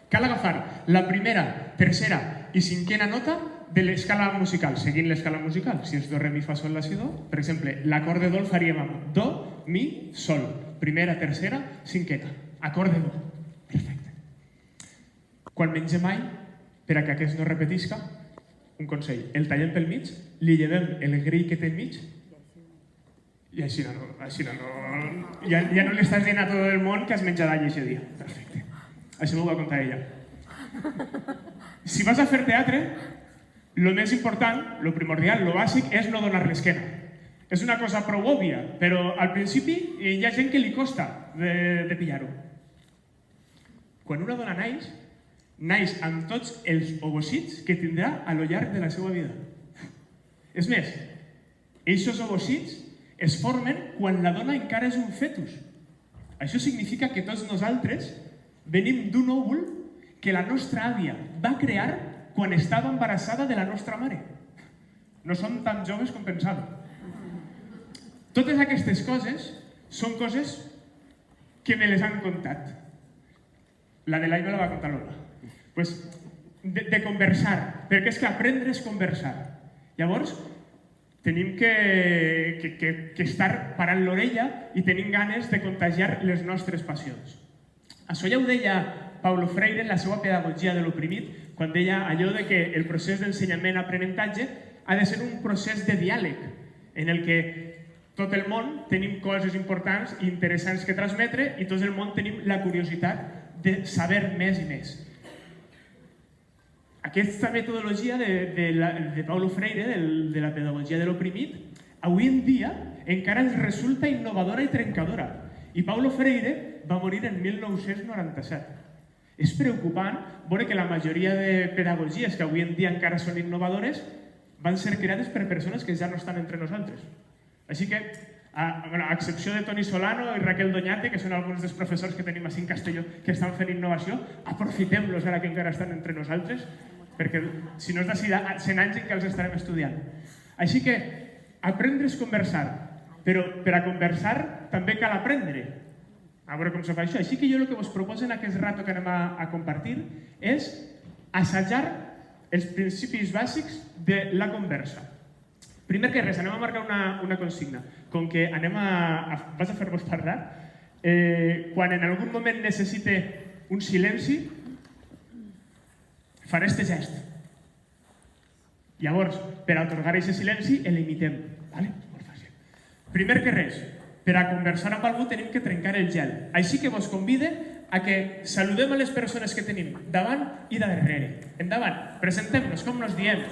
Cal agafar la primera, tercera i cinquena nota de l'escala musical, seguint l'escala musical. Si és do, re, mi, fa, sol, la, si, do, per exemple, l'acord de do el faríem amb do, mi, sol. Primera, tercera, cinquena. Acord de do. Perfecte. Quan mengem all, per a que aquest no repetisca, un consell, el tallem pel mig, li llevem el grill que té al mig i així no, ja no li estàs dient a tot el món que has menjat all aquest dia. Perfecte. Això m'ho va contar ella. Si vas a fer teatre, el més important, el primordial, el bàsic, és no donar l'esquena. És una cosa prou òbvia, però al principi hi ha gent que li costa de pillar-ho. Quan una dona naix amb tots els ovocits que tindrà a lo llarg de la seva vida. És més, aquests ovocits es formen quan la dona encara és un fetus. Això significa que tots nosaltres venim d'un òvul que la nostra àvia va crear quan estava embarassada de la nostra mare. No som tan joves com pensàvem. Totes aquestes coses són coses que me les han contat. La de l'any me la va contar l'Ola. De conversar, perquè és que aprendre és conversar. Llavors, tenim que estar parant l'orella i tenim ganes de contagiar les nostres passions. Això ja ho deia Paulo Freire en la seva pedagogia de l'oprimit, quan deia allò de que el procés d'ensenyament-aprenentatge ha de ser un procés de diàleg, en el que tot el món tenim coses importants i interessants que transmetre i tot el món tenim la curiositat de saber més i més. Aquesta metodologia de Paulo Freire, de la pedagogia de l'oprimit, avui en dia encara ens resulta innovadora i trencadora. I Paulo Freire va morir en 1997. És preocupant veure que la majoria de pedagogies que avui en dia encara són innovadores van ser creades per persones que ja no estan entre nosaltres. Així que, a excepció de Toni Solano i Raquel Doñate, que són alguns dels professors que tenim així en Castelló que estan fent innovació, aprofitem-los ara que encara estan entre nosaltres, perquè si no és d'ací a 100 anys en què els estarem estudiant. Així que, aprendre és conversar, però per a conversar també cal aprendre. A veure com se fa això. Així que jo el que vos proposo en aquest rato que anem a compartir és assajar els principis bàsics de la conversa. Primer que res, anem a marcar una consigna. Com que vaig a fer-vos parlar, quan en algun moment necessite un silenci, faré este gest. Llavors, per atorgar aquest silenci, l'imitem. Molt fàcil. Primer que res, per a conversar amb algú tenim que trencar el gel. Així que vos convide a que saludem a les persones que tenim davant i darrere. Endavant, presentem-nos com nos diem.